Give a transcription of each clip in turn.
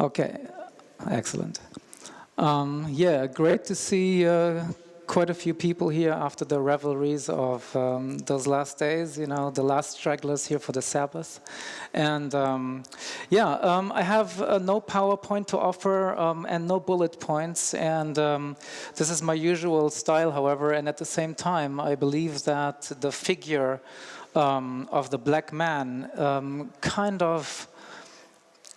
Okay, excellent. Yeah, great to see quite a few people here after the revelries of those last days, you know, the last stragglers here for the Sabbath. And I have no PowerPoint to offer and no bullet points. And this is my usual style, however, and at the same time, I believe that the figure of the black man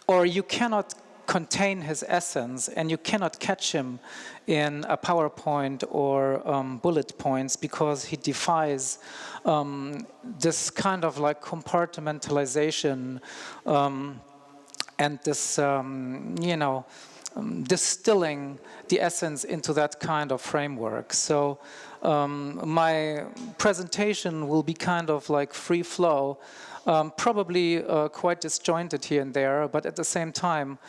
or you cannot contain his essence, and you cannot catch him in a PowerPoint or bullet points, because he defies this kind of like compartmentalization and this, distilling the essence into that kind of framework. So my presentation will be kind of like free flow. Probably quite disjointed here and there, but at the same time,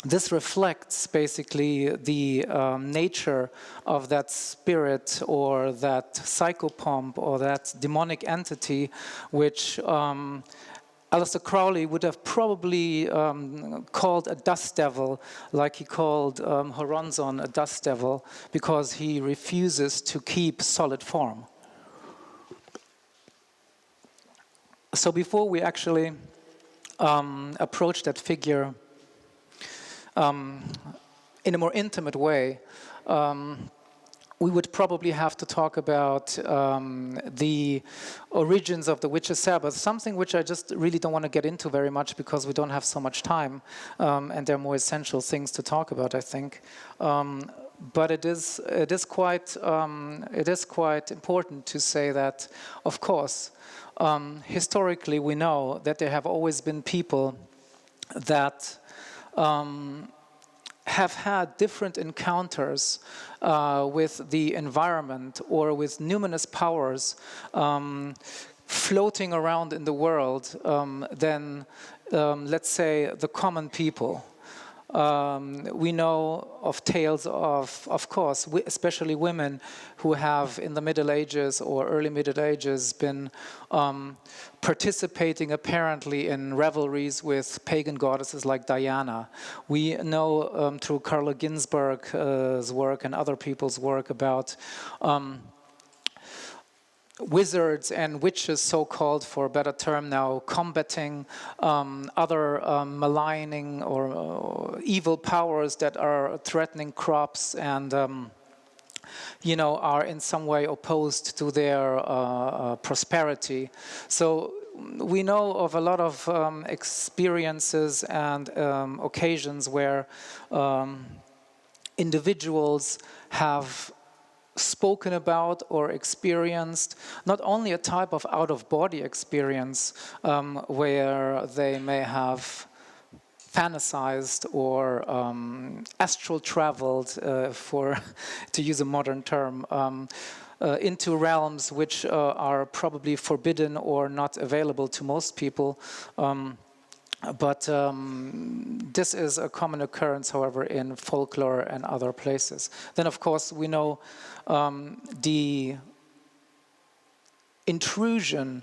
this reflects basically the nature of that spirit or that psychopomp or that demonic entity, which Aleister Crowley would have probably called a dust devil, like he called Horonzon a dust devil, because he refuses to keep solid form. So before we actually approach that figure in a more intimate way, we would probably have to talk about the origins of the Witches' Sabbath, something which I just really don't want to get into very much because we don't have so much time, and there are more essential things to talk about, I think. But it is quite important to say that, of course, historically we know that there have always been people that have had different encounters with the environment or with numinous powers floating around in the world than, let's say, the common people. We know of tales of course, especially women who have in the Middle Ages or early Middle Ages been participating apparently in revelries with pagan goddesses like Diana. We know through Carla Ginzburg's work and other people's work about wizards and witches, so-called, for a better term now, combating other maligning or evil powers that are threatening crops and are in some way opposed to their prosperity. So we know of a lot of experiences and occasions where individuals have spoken about or experienced not only a type of out-of-body experience where they may have fantasized or astral traveled, to use a modern term, into realms which are probably forbidden or not available to most people. But this is a common occurrence, however, in folklore and other places. Then, of course, we know the intrusion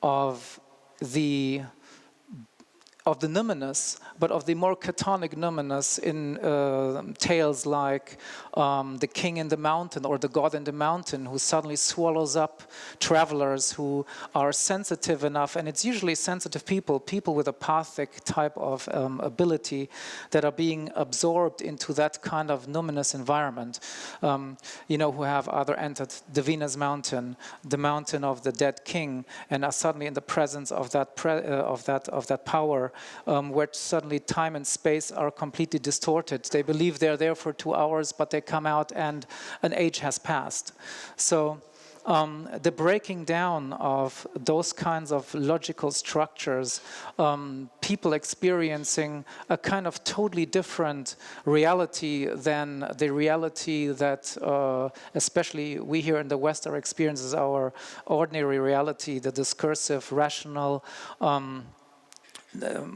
of the numinous, but of the more Catonic numinous in tales like the king in the mountain or the god in the mountain, who suddenly swallows up travelers who are sensitive enough, and it's usually sensitive people with a pathic type of ability that are being absorbed into that kind of numinous environment, who have either entered Divina's mountain, the mountain of the dead king, and are suddenly in the presence of that power, where suddenly time and space are completely distorted. They believe they're there for 2 hours, but they come out and an age has passed. So the breaking down of those kinds of logical structures, people experiencing a kind of totally different reality than the reality that especially we here in the West are experiencing as our ordinary reality, the discursive, rational,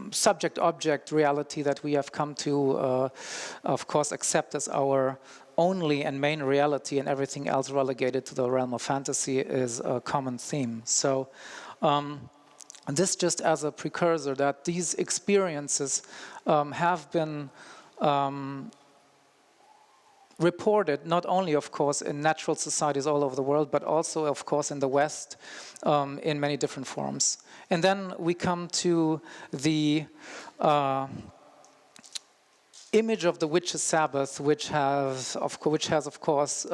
subject-object reality that we have come to, of course, accept as our only and main reality, and everything else relegated to the realm of fantasy is a common theme. So And this just as a precursor that these experiences have been reported not only, of course, in natural societies all over the world, but also, of course, in the West in many different forms. And then we come to the image of the witch's Sabbath, which has, of course,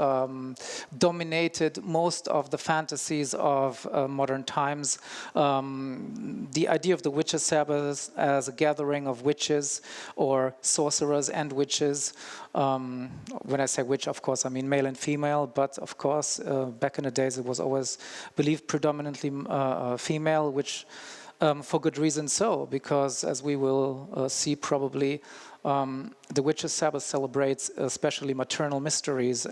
dominated most of the fantasies of modern times. The idea of the witch's Sabbath as a gathering of witches or sorcerers and witches. When I say witch, of course, I mean male and female, but of course, back in the days, it was always believed predominantly female, which for good reason so, because as we will see probably, the witches' Sabbath celebrates especially maternal mysteries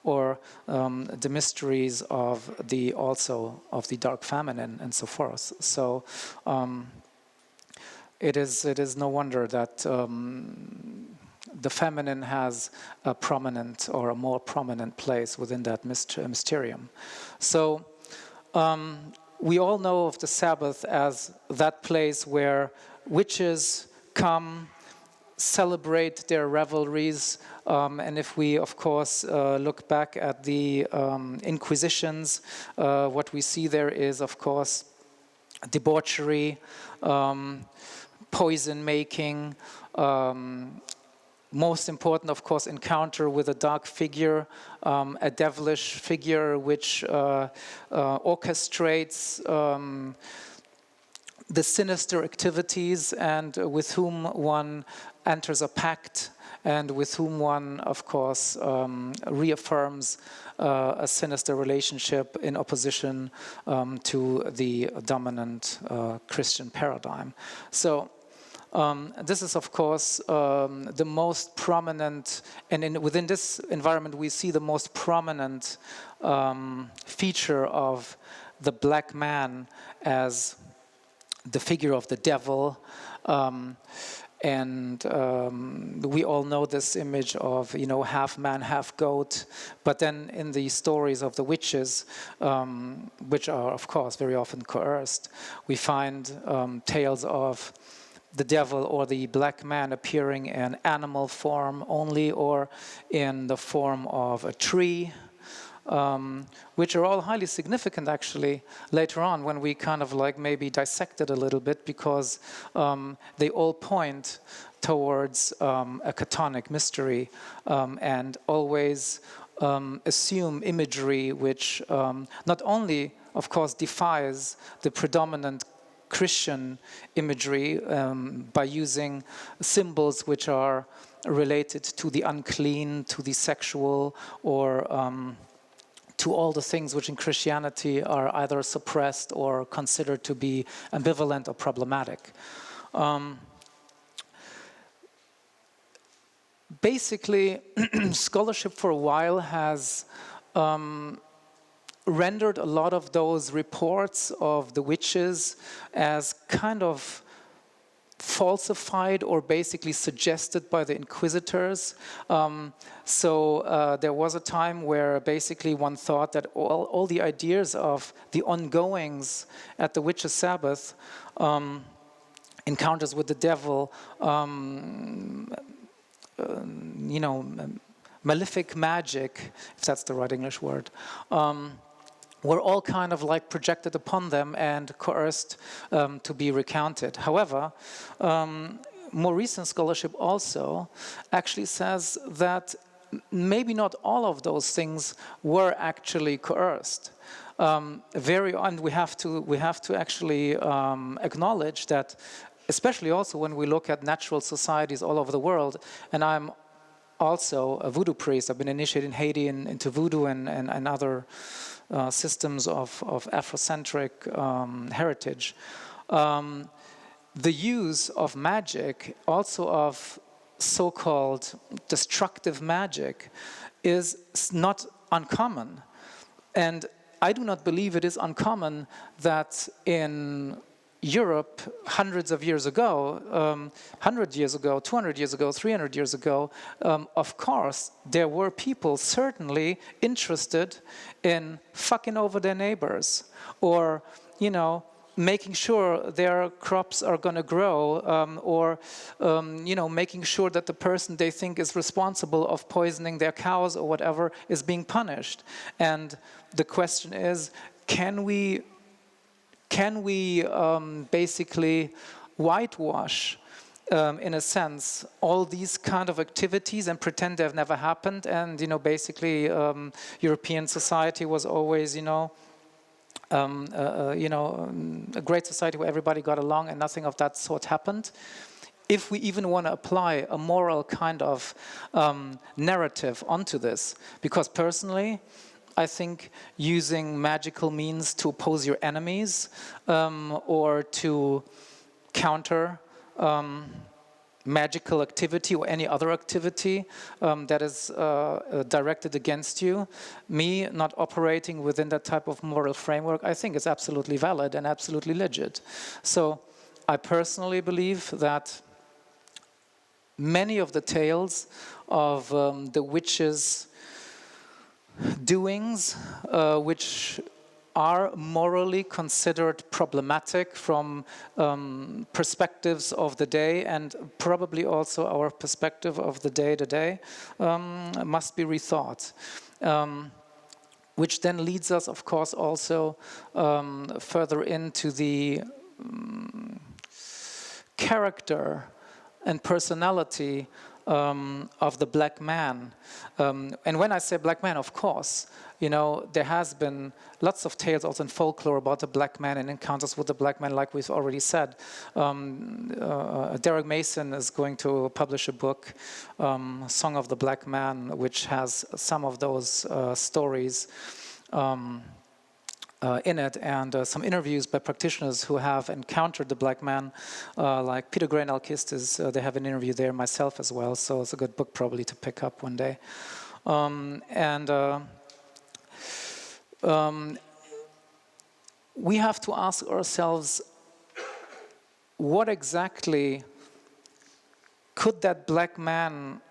or the mysteries of the dark feminine and so forth. So it is no wonder that the feminine has a prominent or a more prominent place within that mysterium. So we all know of the Sabbath as that place where witches come, celebrate their revelries, and if we, of course, look back at the Inquisitions, what we see there is, of course, debauchery, poison making, most important, of course, encounter with a dark figure, a devilish figure which orchestrates the sinister activities and with whom one enters a pact and with whom one, of course, reaffirms a sinister relationship in opposition to the dominant Christian paradigm. So this is, of course, the most prominent, and within this environment we see the most prominent feature of the black man as the figure of the devil, and we all know this image of, half man, half goat. But then in the stories of the witches, which are, of course, very often coerced, we find tales of the devil or the black man appearing in animal form only or in the form of a tree, which are all highly significant actually later on when we kind of like maybe dissect it a little bit, because they all point towards a chthonic mystery and always assume imagery which not only, of course, defies the predominant Christian imagery by using symbols which are related to the unclean, to the sexual, or to all the things which in Christianity are either suppressed or considered to be ambivalent or problematic. Basically, scholarship for a while has rendered a lot of those reports of the witches as kind of falsified or basically suggested by the inquisitors. So there was a time where basically one thought that all the ideas of the ongoings at the witches' Sabbath, encounters with the devil, malefic magic, if that's the right English word, were all kind of like projected upon them and coerced to be recounted. However, more recent scholarship also actually says that maybe not all of those things were actually coerced. And we have to actually acknowledge that, especially also when we look at natural societies all over the world, and I'm also a voodoo priest. I've been initiated in Haiti into voodoo and other systems of Afrocentric heritage. The use of magic, also of so-called destructive magic, is not uncommon. And I do not believe it is uncommon that in Europe, hundreds of years ago, 100 years ago, 200 years ago, 300 years ago, of course, there were people certainly interested in fucking over their neighbors, or, making sure their crops are going to grow, or making sure that the person they think is responsible of poisoning their cows or whatever is being punished. And the question is, can we basically whitewash, in a sense, all these kind of activities and pretend they've never happened? And basically, European society was always, a great society where everybody got along and nothing of that sort happened. If we even want to apply a moral kind of narrative onto this, because personally, I think using magical means to oppose your enemies or to counter magical activity or any other activity that is directed against you, me not operating within that type of moral framework, I think is absolutely valid and absolutely legit. So I personally believe that many of the tales of the witches' doings, which are morally considered problematic from perspectives of the day, and probably also our perspective of the day-to-day, must be rethought. Which then leads us, of course, also further into the character and personality of the black man. And when I say black man, of course, there has been lots of tales also in folklore about the black man and encounters with the black man, like we've already said. Derek Mason is going to publish a book, Song of the Black Man, which has some of those stories in it, and some interviews by practitioners who have encountered the black man, like Peter Gray and Alkistis. They have an interview there, myself as well, so it's a good book probably to pick up one day. We have to ask ourselves, what exactly could that black man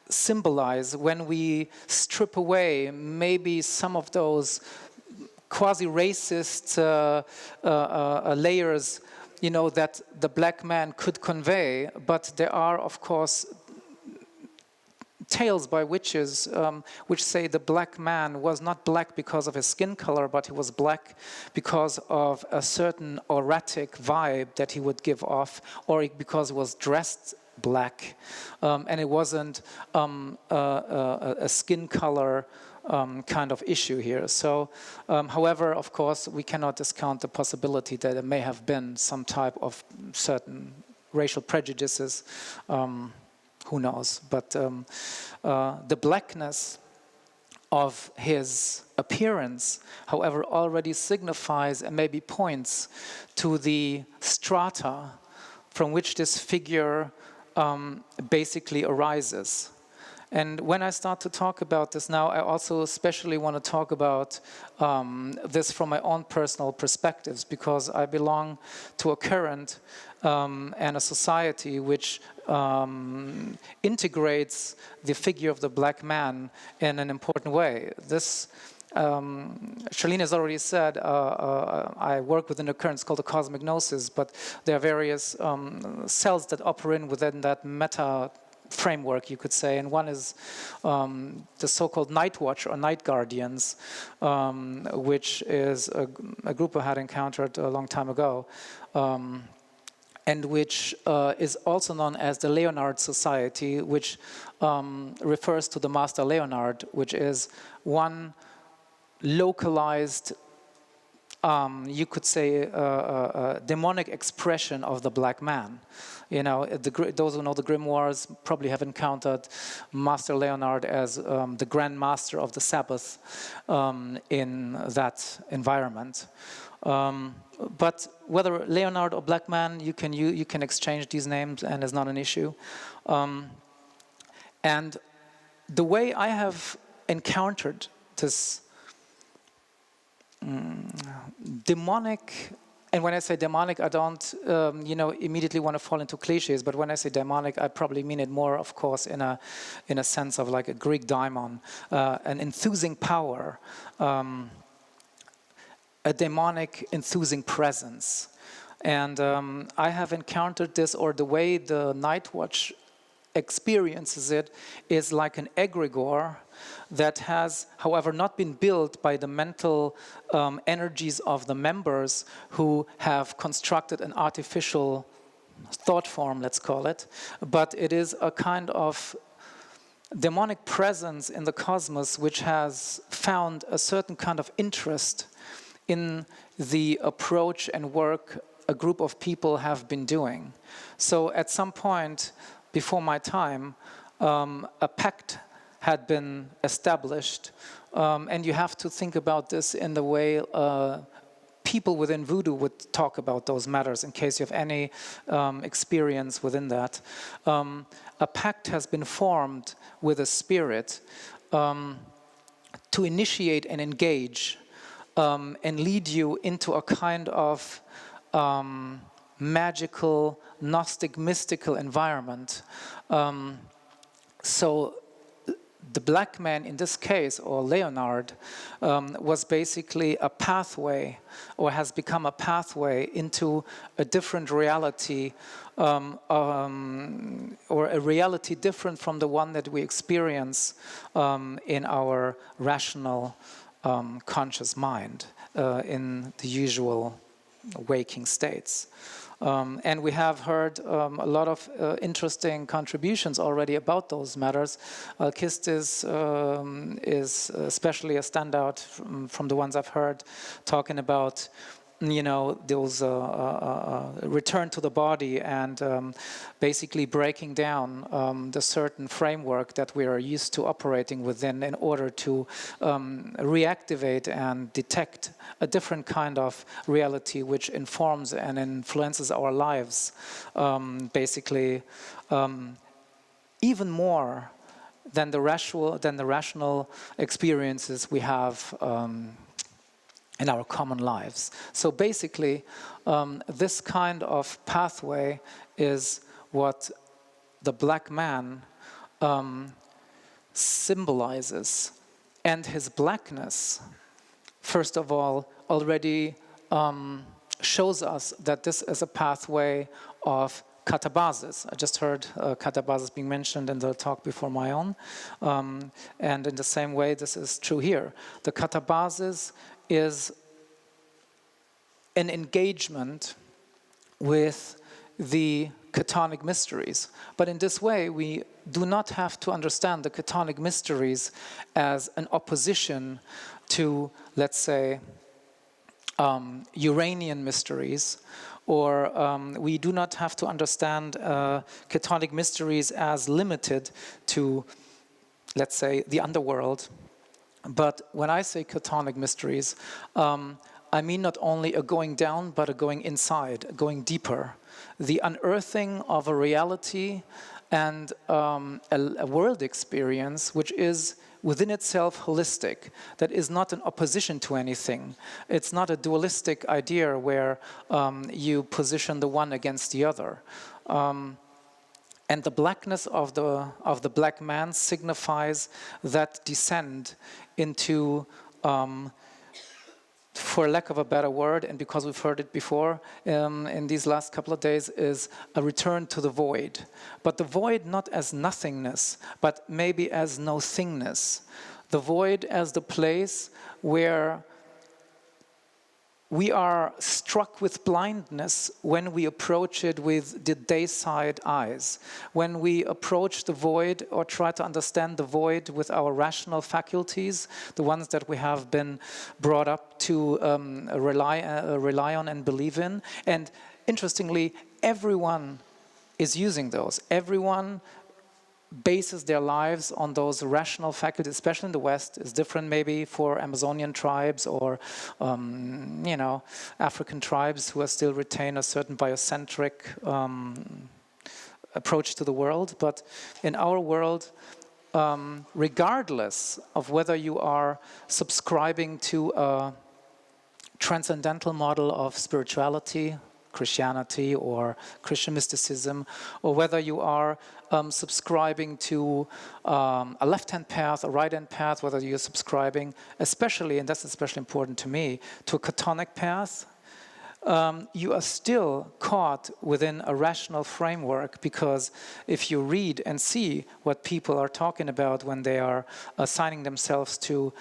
symbolize when we strip away maybe some of those quasi-racist layers, that the black man could convey? But there are, of course, tales by witches which say the black man was not black because of his skin color, but he was black because of a certain auratic vibe that he would give off, or because he was dressed black, and it wasn't a skin color kind of issue here. So, however, of course, we cannot discount the possibility that there may have been some type of certain racial prejudices. Who knows? But the blackness of his appearance, however, already signifies and maybe points to the strata from which this figure basically arises. And when I start to talk about this now, I also especially want to talk about this from my own personal perspectives, because I belong to a current and a society which integrates the figure of the black man in an important way. This, Charlene has already said, I work within a current called the cosmic gnosis, but there are various cells that operate within that meta framework, you could say, and one is the so-called Night Watch or Night Guardians, which is a group I had encountered a long time ago, and which is also known as the Leonard Society, which refers to the Master Leonard, which is one localized, you could say, a demonic expression of the black man. Those who know the grimoires probably have encountered Master Leonard as the Grand Master of the Sabbath in that environment. But whether Leonard or black man, you can exchange these names, and it's not an issue. And the way I have encountered this demonic, and when I say demonic, I don't, immediately want to fall into cliches. But when I say demonic, I probably mean it more, of course, in a sense of like a Greek daimon, an enthusing power, a demonic enthusing presence. And I have encountered this, or the way the Night Watch experiences it is like an egregore that has, however, not been built by the mental energies of the members who have constructed an artificial thought form, let's call it, but it is a kind of demonic presence in the cosmos which has found a certain kind of interest in the approach and work a group of people have been doing. So at some point before my time, a pact had been established, and you have to think about this in the way people within voodoo would talk about those matters, in case you have any experience within that. A pact has been formed with a spirit to initiate and engage and lead you into a kind of magical, Gnostic, mystical environment. So the black man in this case, or Leonard, was basically a pathway, or has become a pathway into a different reality, or a reality different from the one that we experience in our rational conscious mind in the usual waking states. And we have heard a lot of interesting contributions already about those matters. Occultists is especially a standout from the ones I've heard, talking about, you know, those return to the body and basically breaking down the certain framework that we are used to operating within in order to reactivate and detect a different kind of reality which informs and influences our lives, basically even more than the rational experiences we have in our common lives. So basically, this kind of pathway is what the black man symbolizes. And his blackness, first of all, already shows us that this is a pathway of catabasis. I just heard catabasis being mentioned in the talk before my own. And in the same way, this is true here. The catabasis is an engagement with the Chthonic mysteries. But in this way, we do not have to understand the Chthonic mysteries as an opposition to, let's say, Uranian mysteries, or we do not have to understand Chthonic mysteries as limited to, let's say, the underworld. But when I say Chthonic mysteries, I mean not only a going down, but a going inside, going deeper. The unearthing of a reality and a world experience which is within itself holistic, that is not an opposition to anything. It's not a dualistic idea where you position the one against the other. And the blackness of the black man signifies that descent into, for lack of a better word, and because we've heard it before in these last couple of days, is a return to the void. But the void not as nothingness, but maybe as no thingness. The void as the place where we are struck with blindness when we approach it with the dayside eyes. When we approach the void or try to understand the void with our rational faculties, the ones that we have been brought up to rely on and believe in. And interestingly, everyone is using those. Everyone bases their lives on those rational faculties, especially in the West. Is different maybe for Amazonian tribes or you know, African tribes who still retain a certain biocentric approach to the world. But in our world, regardless of whether you are subscribing to a transcendental model of spirituality, Christianity or Christian mysticism, or whether you are subscribing to a left-hand path, a right-hand path, whether you're subscribing, especially, and that's especially important to me, to a Catonic path, you are still caught within a rational framework, because if you read and see what people are talking about when they are assigning themselves to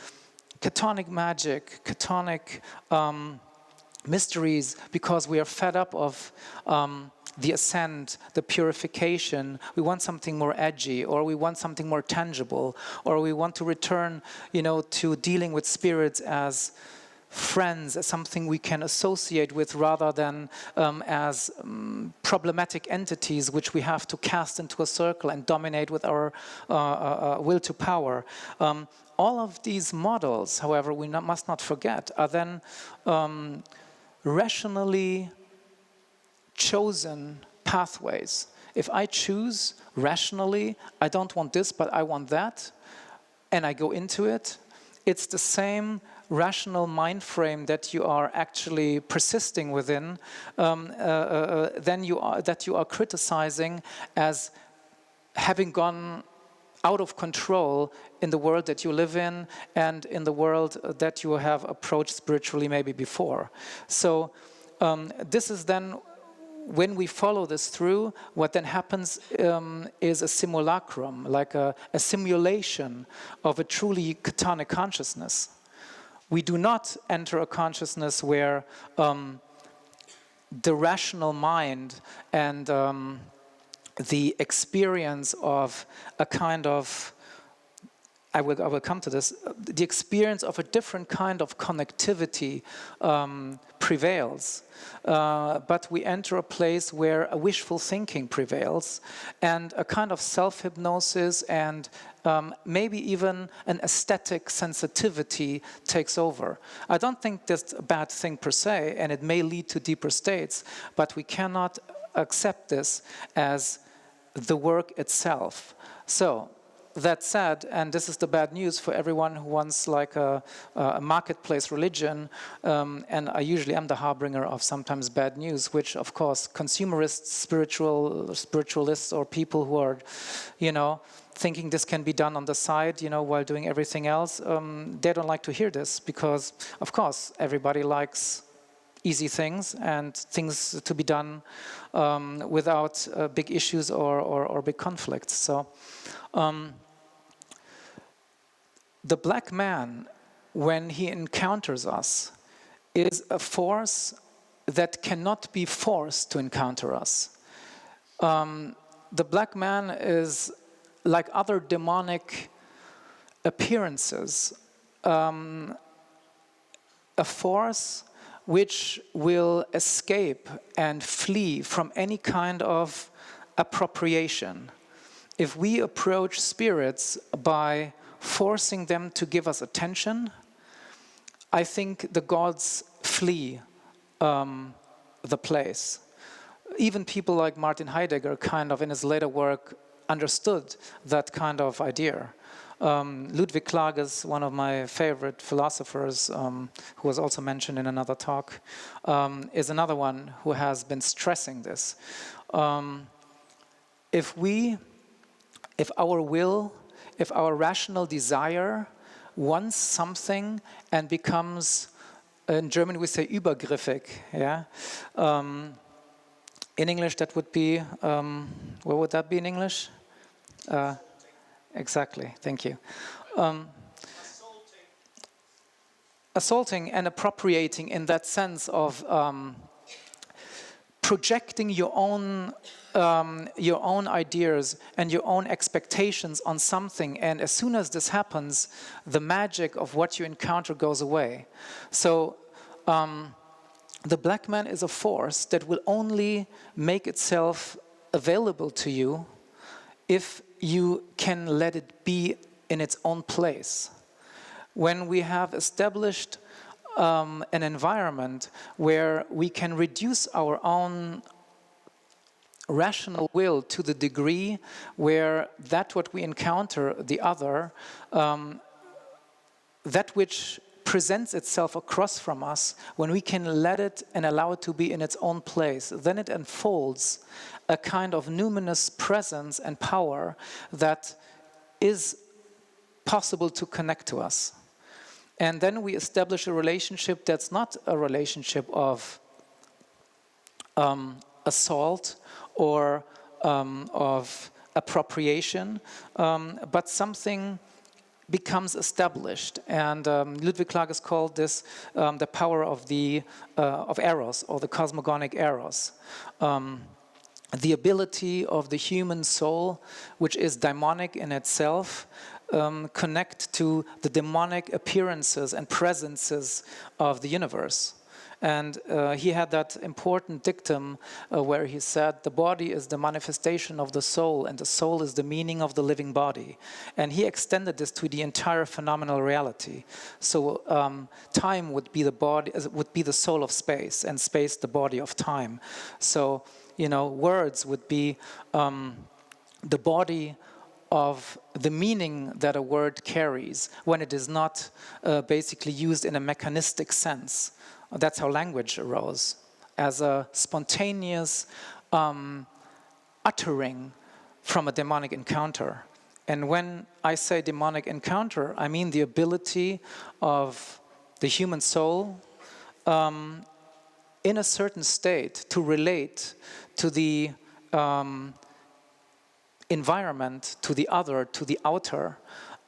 Catonic magic, Catonic mysteries, because we are fed up of the ascent, the purification, we want something more edgy, or we want something more tangible, or we want to return, to dealing with spirits as friends, as something we can associate with, rather than as problematic entities which we have to cast into a circle and dominate with our will to power. All of these models, however, we must not forget, are then rationally chosen pathways. If I choose rationally, I don't want this, but I want that, and I go into it, it's the same rational mind frame that you are actually persisting within, that you are criticizing as having gone out of control in the world that you live in and in the world that you have approached spiritually maybe before. So this is then, when we follow this through, what then happens is a simulacrum, like a simulation of a truly Catonic consciousness. We do not enter a consciousness where the rational mind and the experience of a kind of, I will come to this, the experience of a different kind of connectivity prevails. But we enter a place where a wishful thinking prevails, and a kind of self-hypnosis and maybe even an aesthetic sensitivity takes over. I don't think that's a bad thing per se, and it may lead to deeper states, but we cannot accept this as the work itself. So, that said, and this is the bad news for everyone who wants like a marketplace religion, and I usually am the harbinger of sometimes bad news, which of course consumerists, spiritualists, or people who are, thinking this can be done on the side, while doing everything else, they don't like to hear this, because of course everybody likes easy things and things to be done without big issues or big conflicts. So. The black man, when he encounters us, is a force that cannot be forced to encounter us. The black man is, like other demonic appearances, a force which will escape and flee from any kind of appropriation. If we approach spirits by forcing them to give us attention, I think the gods flee the place. Even people like Martin Heidegger kind of in his later work understood that kind of idea. Ludwig Klages, one of my favorite philosophers, who was also mentioned in another talk, is another one who has been stressing this. If our will, if our rational desire wants something and becomes, in German we say übergriffig, yeah? In English that would be, what would that be in English? Exactly, thank you. Assaulting and appropriating in that sense of projecting your own ideas and your own expectations on something, and as soon as this happens, the magic of what you encounter goes away. So the black man is a force that will only make itself available to you if you can let it be in its own place. When we have established an environment where we can reduce our own rational will to the degree where that what we encounter, the other, that which presents itself across from us, when we can let it and allow it to be in its own place, then it unfolds a kind of numinous presence and power that is possible to connect to us. And then we establish a relationship that's not a relationship of assault or of appropriation, but something becomes established. And Ludwig Klages called this the power of eros, or the cosmogonic eros. The ability of the human soul, which is daimonic in itself, connect to the demonic appearances and presences of the universe. And he had that important dictum where he said, the body is the manifestation of the soul, and the soul is the meaning of the living body. And he extended this to the entire phenomenal reality. So time would be the body, would be the soul of space, and space the body of time. So, you know, words would be the body of the meaning that a word carries when it is not basically used in a mechanistic sense. That's how language arose, as a spontaneous uttering from a demonic encounter. And when I say demonic encounter, I mean the ability of the human soul in a certain state to relate to the environment, to the other, to the outer,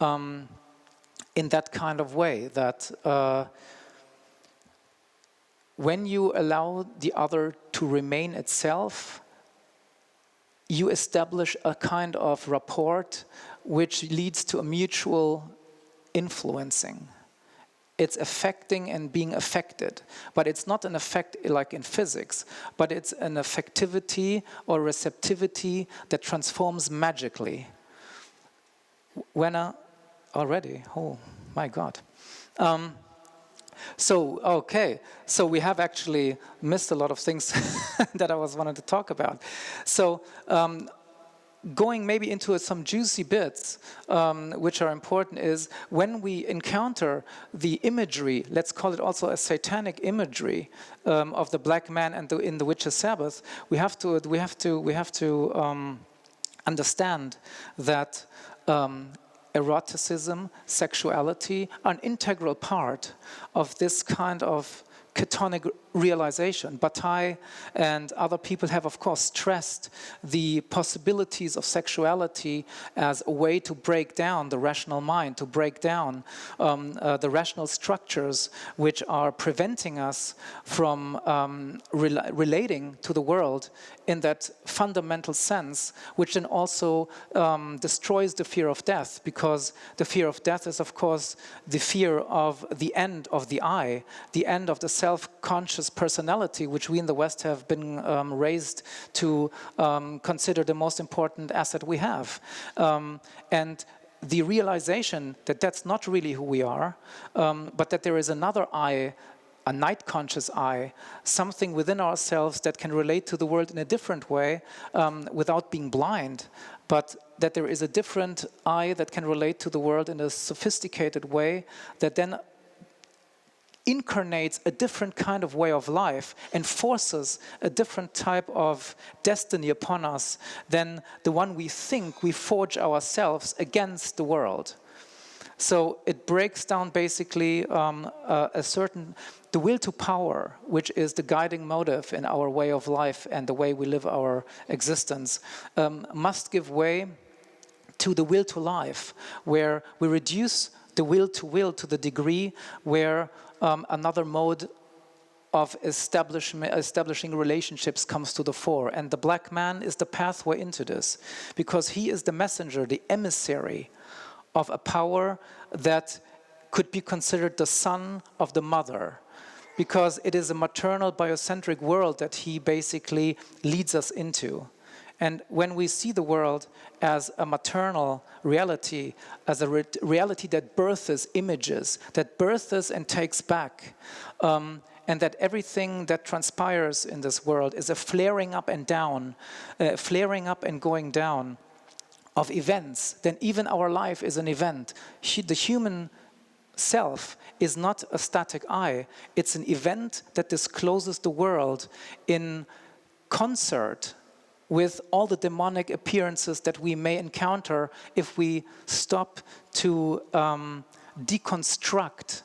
in that kind of way that when you allow the other to remain itself, you establish a kind of rapport which leads to a mutual influencing. It's affecting and being affected, but it's not an effect like in physics, but it's an affectivity or receptivity that transforms magically. Already, oh my God. So we have actually missed a lot of things that I wanted to talk about. So going maybe into some juicy bits, which are important, is when we encounter the imagery, let's call it also a satanic imagery of the black man and in the witch's Sabbath, we have to understand that eroticism, sexuality are an integral part of this kind of chthonic realization. Bataille and other people have, of course, stressed the possibilities of sexuality as a way to break down the rational mind, to break down the rational structures which are preventing us from relating to the world in that fundamental sense, which then also destroys the fear of death, because the fear of death is, of course, the fear of the end of the I, the end of the self-conscious personality, which we in the West have been raised to consider the most important asset we have. And the realization that that's not really who we are, but that there is another I, a night conscious I, something within ourselves that can relate to the world in a different way without being blind, but that there is a different I that can relate to the world in a sophisticated way that then incarnates a different kind of way of life and forces a different type of destiny upon us than the one we think we forge ourselves against the world. So it breaks down basically the will to power, which is the guiding motive in our way of life and the way we live our existence, must give way to the will to life, where we reduce the will to the degree where another mode of establishing relationships comes to the fore. And the black man is the pathway into this, because he is the messenger, the emissary of a power that could be considered the son of the mother, because it is a maternal biocentric world that he basically leads us into. And when we see the world as a maternal reality, as a reality that births images, that births and takes back, and that everything that transpires in this world is a flaring up and down, flaring up and going down of events, then even our life is an event. The human self is not a static I. It's an event that discloses the world in concert with all the demonic appearances that we may encounter if we stop to deconstruct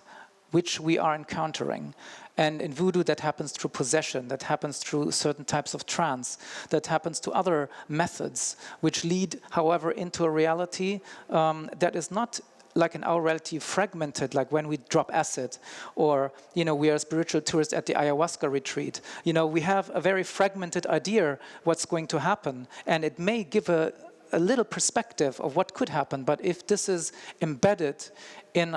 which we are encountering. And in voodoo, that happens through possession, that happens through certain types of trance, that happens to other methods, which lead, however, into a reality that is not like in our reality fragmented, like when we drop acid, or we are spiritual tourists at the ayahuasca retreat. We have a very fragmented idea what's going to happen, and it may give a little perspective of what could happen. But if this is embedded in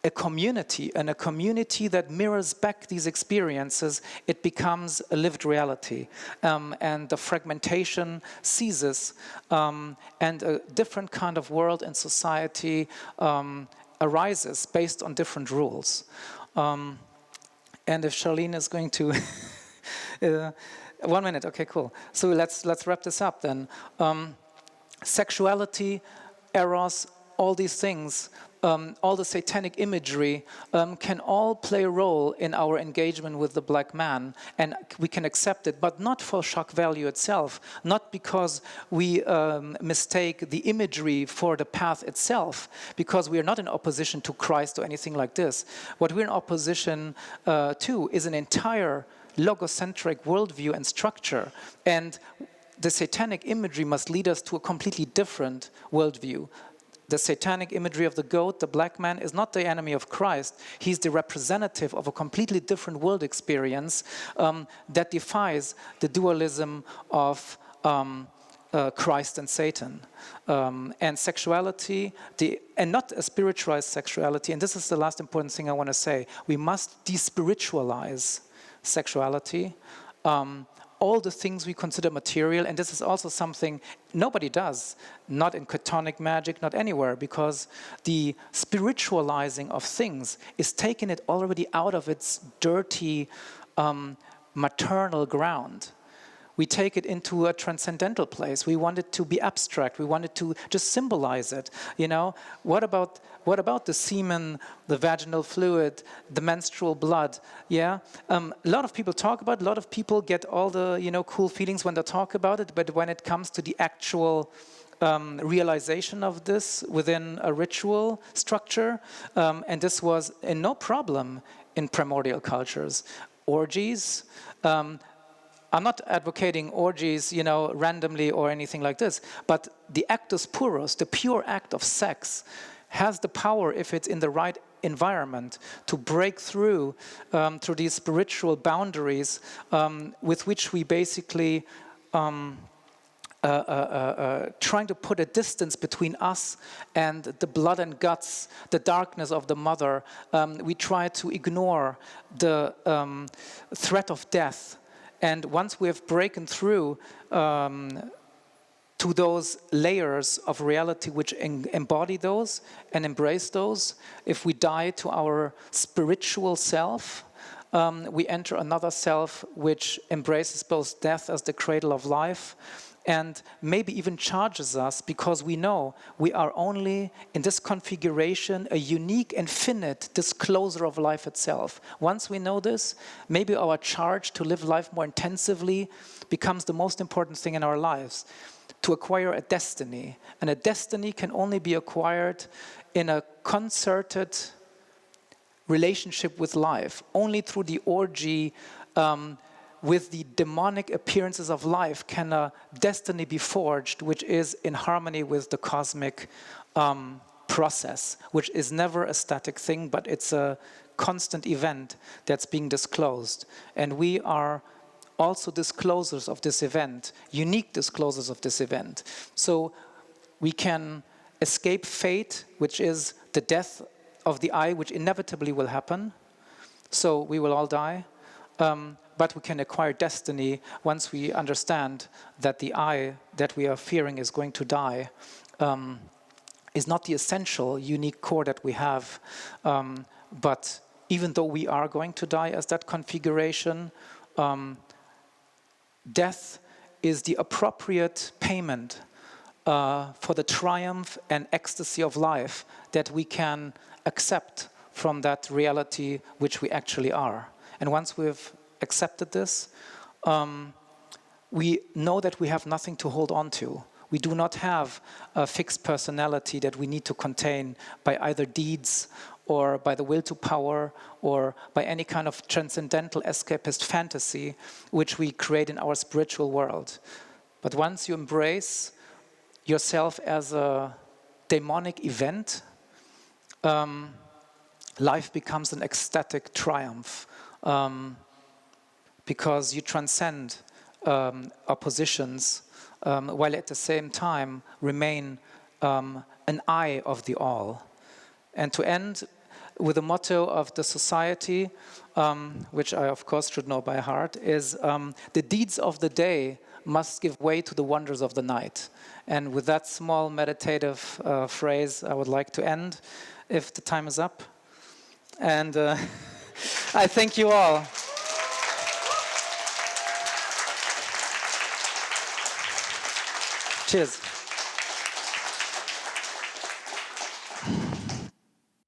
a community, and a community that mirrors back these experiences, it becomes a lived reality. And the fragmentation ceases, and a different kind of world and society arises based on different rules. And if Charlene is going to... 1 minute, okay, cool. So let's wrap this up then. Sexuality, eros, all these things, all the satanic imagery can all play a role in our engagement with the black man, and we can accept it, but not for shock value itself, not because we mistake the imagery for the path itself, because we are not in opposition to Christ or anything like this. What we're in opposition to is an entire logocentric worldview and structure, and the satanic imagery must lead us to a completely different worldview. The satanic imagery of the goat, the black man, is not the enemy of Christ. He's the representative of a completely different world experience that defies the dualism of Christ and Satan. And sexuality, and not a spiritualized sexuality, and this is the last important thing I want to say, we must despiritualize sexuality. All the things we consider material, and this is also something nobody does, not in Chthonic magic, not anywhere, because the spiritualizing of things is taking it already out of its dirty maternal ground. We take it into a transcendental place. We want it to be abstract. We want it to just symbolize it. What about the semen, the vaginal fluid, the menstrual blood? Yeah, a lot of people talk about it. A lot of people get all the cool feelings when they talk about it. But when it comes to the actual realization of this within a ritual structure, and this was no problem in primordial cultures, orgies. I'm not advocating orgies, randomly or anything like this, but the actus purus, the pure act of sex, has the power, if it's in the right environment, to break through these spiritual boundaries with which we basically trying to put a distance between us and the blood and guts, the darkness of the mother. We try to ignore the threat of death. And once we have broken through to those layers of reality which embody those and embrace those, if we die to our spiritual self, we enter another self which embraces both death as the cradle of life, and maybe even charges us, because we know we are only in this configuration a unique and finite disclosure of life itself. Once we know this, maybe our charge to live life more intensively becomes the most important thing in our lives, to acquire a destiny. And a destiny can only be acquired in a concerted relationship with life, only through the orgy with the demonic appearances of life can a destiny be forged, which is in harmony with the cosmic process, which is never a static thing, but it's a constant event that's being disclosed. And we are also disclosers of this event, unique disclosers of this event. So we can escape fate, which is the death of the I, which inevitably will happen. So we will all die. But we can acquire destiny once we understand that the I that we are fearing is going to die is not the essential, unique core that we have. But even though we are going to die as that configuration, death is the appropriate payment for the triumph and ecstasy of life that we can accept from that reality which we actually are. And once we've accepted this, we know that we have nothing to hold on to. We do not have a fixed personality that we need to contain by either deeds or by the will to power or by any kind of transcendental escapist fantasy which we create in our spiritual world. But once you embrace yourself as a demonic event, life becomes an ecstatic triumph, because you transcend oppositions, while at the same time remain an eye of the all. And to end with the motto of the society, which I of course should know by heart, is the deeds of the day must give way to the wonders of the night. And with that small meditative phrase, I would like to end, if the time is up. And I thank you all. Cheers.